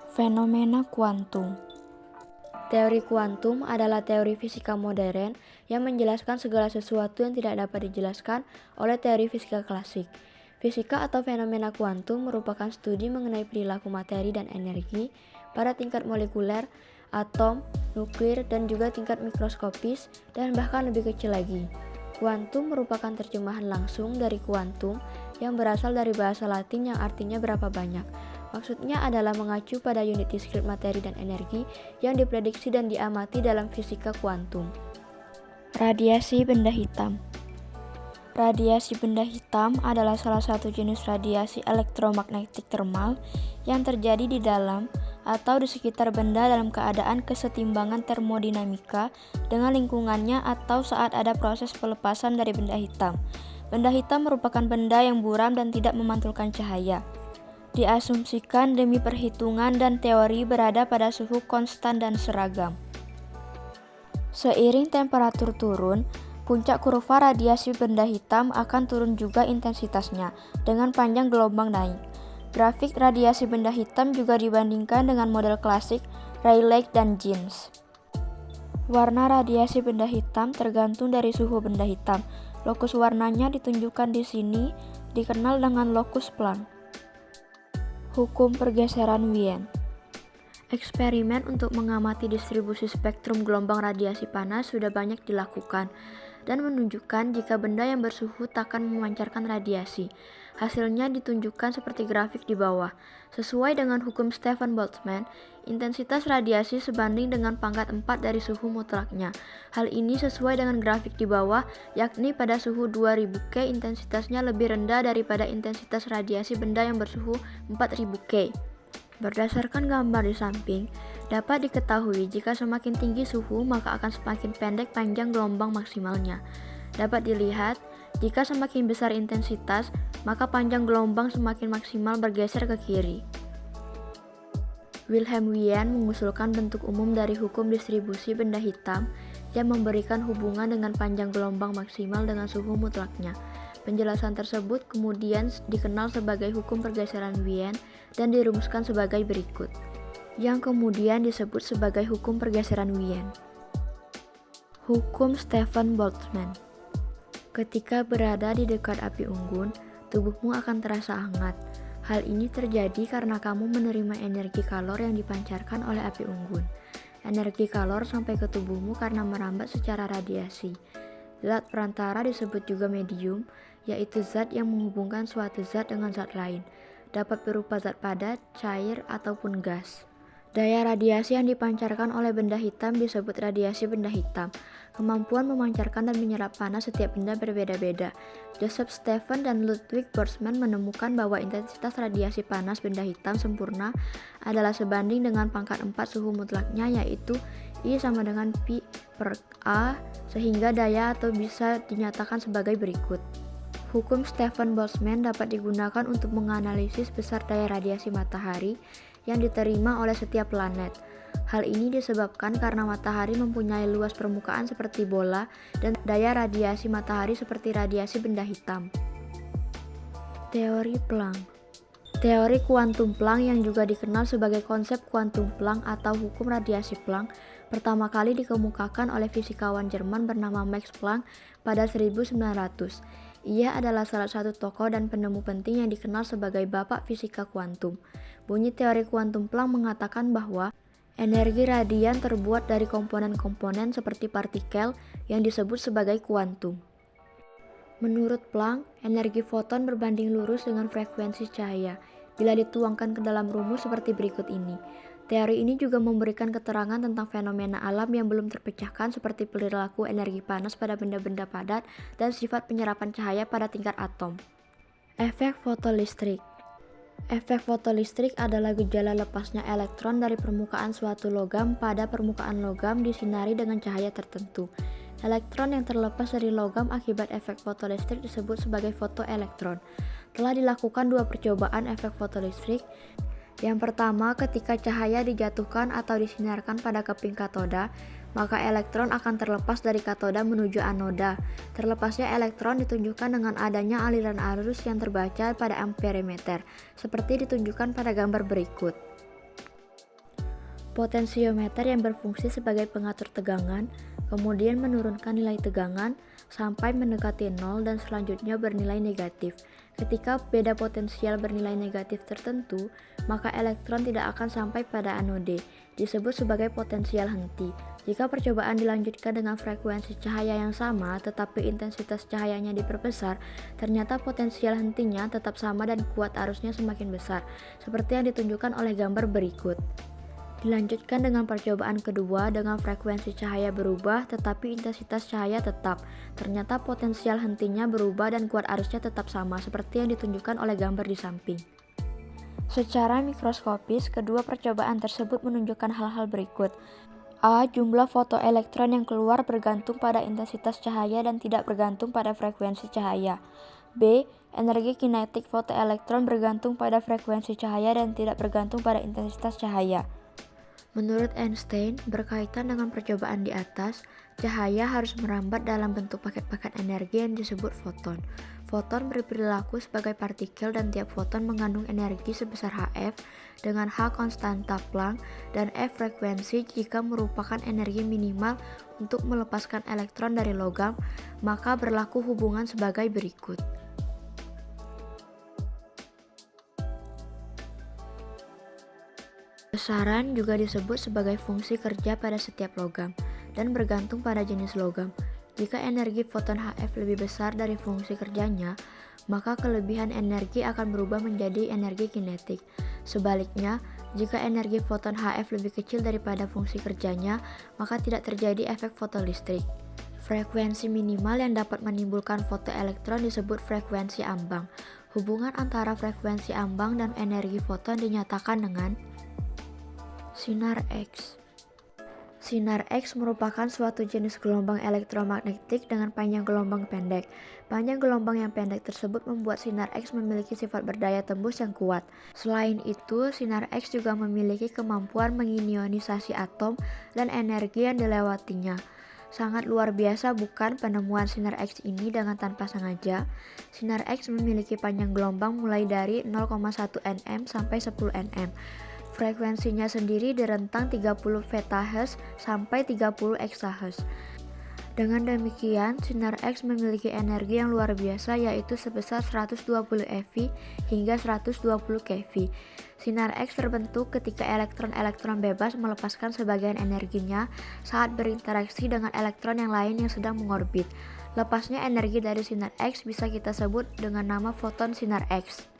Fenomena kuantum. Teori kuantum adalah teori fisika modern yang menjelaskan segala sesuatu yang tidak dapat dijelaskan oleh teori fisika klasik. Fisika atau fenomena kuantum merupakan studi mengenai perilaku materi dan energi pada tingkat molekuler, atom, nuklir, dan juga tingkat mikroskopis dan bahkan lebih kecil lagi. Kuantum merupakan terjemahan langsung dari kuantum yang berasal dari bahasa Latin yang artinya berapa banyak. Maksudnya adalah mengacu pada unit diskrit materi dan energi yang diprediksi dan diamati dalam fisika kuantum. Radiasi benda hitam. Radiasi benda hitam adalah salah satu jenis radiasi elektromagnetik termal yang terjadi di dalam atau di sekitar benda dalam keadaan kesetimbangan termodinamika dengan lingkungannya atau saat ada proses pelepasan dari benda hitam. Benda hitam merupakan benda yang buram dan tidak memantulkan cahaya. Diasumsikan demi perhitungan dan teori berada pada suhu konstan dan seragam. Seiring temperatur turun, puncak kurva radiasi benda hitam akan turun juga intensitasnya dengan panjang gelombang naik. Grafik radiasi benda hitam juga dibandingkan dengan model klasik Rayleigh dan Jeans. Warna radiasi benda hitam tergantung dari suhu benda hitam. Lokus warnanya ditunjukkan di sini, dikenal dengan lokus Planck. Hukum pergeseran Wien. Eksperimen untuk mengamati distribusi spektrum gelombang radiasi panas sudah banyak dilakukan dan menunjukkan jika benda yang bersuhu takkan memancarkan radiasi. Hasilnya ditunjukkan seperti grafik di bawah. Sesuai dengan hukum Stefan Boltzmann, intensitas radiasi sebanding dengan pangkat 4 dari suhu mutlaknya. Hal ini sesuai dengan grafik di bawah, yakni pada suhu 2000 K intensitasnya lebih rendah daripada intensitas radiasi benda yang bersuhu 4000 K. Berdasarkan gambar di samping, dapat diketahui jika semakin tinggi suhu maka akan semakin pendek panjang gelombang maksimalnya. Dapat dilihat, jika semakin besar intensitas, maka panjang gelombang semakin maksimal bergeser ke kiri. Wilhelm Wien mengusulkan bentuk umum dari hukum distribusi benda hitam yang memberikan hubungan dengan panjang gelombang maksimal dengan suhu mutlaknya. Penjelasan tersebut kemudian dikenal sebagai hukum pergeseran Wien dan dirumuskan sebagai berikut, yang kemudian disebut sebagai hukum pergeseran Wien. Hukum Stefan Boltzmann. Ketika berada di dekat api unggun, tubuhmu akan terasa hangat. Hal ini terjadi karena kamu menerima energi kalor yang dipancarkan oleh api unggun. Energi kalor sampai ke tubuhmu karena merambat secara radiasi. Zat perantara disebut juga medium, yaitu zat yang menghubungkan suatu zat dengan zat lain. Dapat berupa zat padat, cair, ataupun gas. Daya radiasi yang dipancarkan oleh benda hitam disebut radiasi benda hitam. Kemampuan memancarkan dan menyerap panas setiap benda berbeda-beda. Joseph Stephen dan Ludwig Boltzmann menemukan bahwa intensitas radiasi panas benda hitam sempurna adalah sebanding dengan pangkat 4 suhu mutlaknya, yaitu I sama dengan Pi per A, sehingga daya atau bisa dinyatakan sebagai berikut. Hukum Stefan Boltzmann dapat digunakan untuk menganalisis besar daya radiasi matahari yang diterima oleh setiap planet. Hal ini disebabkan karena matahari mempunyai luas permukaan seperti bola dan daya radiasi matahari seperti radiasi benda hitam. Teori Planck. Teori kuantum Planck yang juga dikenal sebagai konsep kuantum Planck atau hukum radiasi Planck pertama kali dikemukakan oleh fisikawan Jerman bernama Max Planck pada 1900. Ia adalah salah satu tokoh dan penemu penting yang dikenal sebagai bapak fisika kuantum. Bunyi teori kuantum Planck mengatakan bahwa energi radian terbuat dari komponen-komponen seperti partikel yang disebut sebagai kuantum. Menurut Planck, energi foton berbanding lurus dengan frekuensi cahaya bila dituangkan ke dalam rumus seperti berikut ini. Teori ini juga memberikan keterangan tentang fenomena alam yang belum terpecahkan seperti perilaku energi panas pada benda-benda padat dan sifat penyerapan cahaya pada tingkat atom. Efek fotolistrik. Efek fotolistrik adalah gejala lepasnya elektron dari permukaan suatu logam pada permukaan logam disinari dengan cahaya tertentu. Elektron yang terlepas dari logam akibat efek fotolistrik disebut sebagai fotoelektron. Telah dilakukan 2 percobaan efek fotolistrik. Yang pertama, ketika cahaya dijatuhkan atau disinarkan pada keping katoda, maka elektron akan terlepas dari katoda menuju anoda. Terlepasnya elektron ditunjukkan dengan adanya aliran arus yang terbaca pada amperemeter, seperti ditunjukkan pada gambar berikut. Potensiometer yang berfungsi sebagai pengatur tegangan, kemudian menurunkan nilai tegangan sampai mendekati nol dan selanjutnya bernilai negatif. Ketika beda potensial bernilai negatif tertentu, maka elektron tidak akan sampai pada anode, disebut sebagai potensial henti. Jika percobaan dilanjutkan dengan frekuensi cahaya yang sama, tetapi intensitas cahayanya diperbesar, ternyata potensial hentinya tetap sama dan kuat arusnya semakin besar, seperti yang ditunjukkan oleh gambar berikut. Dilanjutkan dengan percobaan kedua dengan frekuensi cahaya berubah tetapi intensitas cahaya tetap. Ternyata potensial hentinya berubah dan kuat arusnya tetap sama seperti yang ditunjukkan oleh gambar di samping. Secara mikroskopis, kedua percobaan tersebut menunjukkan hal-hal berikut. A. Jumlah fotoelektron yang keluar bergantung pada intensitas cahaya dan tidak bergantung pada frekuensi cahaya. B. Energi kinetik fotoelektron bergantung pada frekuensi cahaya dan tidak bergantung pada intensitas cahaya. Menurut Einstein, berkaitan dengan percobaan di atas, cahaya harus merambat dalam bentuk paket-paket energi yang disebut foton. Foton berperilaku sebagai partikel dan tiap foton mengandung energi sebesar Hf dengan H konstanta Planck dan F frekuensi. Jika merupakan energi minimal untuk melepaskan elektron dari logam, maka berlaku hubungan sebagai berikut. Besaran juga disebut sebagai fungsi kerja pada setiap logam dan bergantung pada jenis logam. Jika energi foton Hf lebih besar dari fungsi kerjanya, maka kelebihan energi akan berubah menjadi energi kinetik. Sebaliknya, jika energi foton Hf lebih kecil daripada fungsi kerjanya, maka tidak terjadi efek fotolistrik. Frekuensi minimal yang dapat menimbulkan fotoelektron disebut frekuensi ambang. Hubungan antara frekuensi ambang dan energi foton dinyatakan dengan sinar X. Sinar X merupakan suatu jenis gelombang elektromagnetik dengan panjang gelombang pendek. Panjang gelombang yang pendek tersebut membuat sinar X memiliki sifat berdaya tembus yang kuat. Selain itu, sinar X juga memiliki kemampuan mengionisasi atom dan energi yang dilewatinya. Sangat luar biasa bukan penemuan sinar X ini dengan tanpa sengaja. Sinar X memiliki panjang gelombang mulai dari 0,1 nm sampai 10 nm. Frekuensinya sendiri di rentang 30 petahertz sampai 30 exahertz. Dengan demikian, sinar X memiliki energi yang luar biasa yaitu sebesar 120 eV hingga 120 keV. Sinar X terbentuk ketika elektron-elektron bebas melepaskan sebagian energinya saat berinteraksi dengan elektron yang lain yang sedang mengorbit. Lepasnya energi dari sinar X bisa kita sebut dengan nama foton sinar X.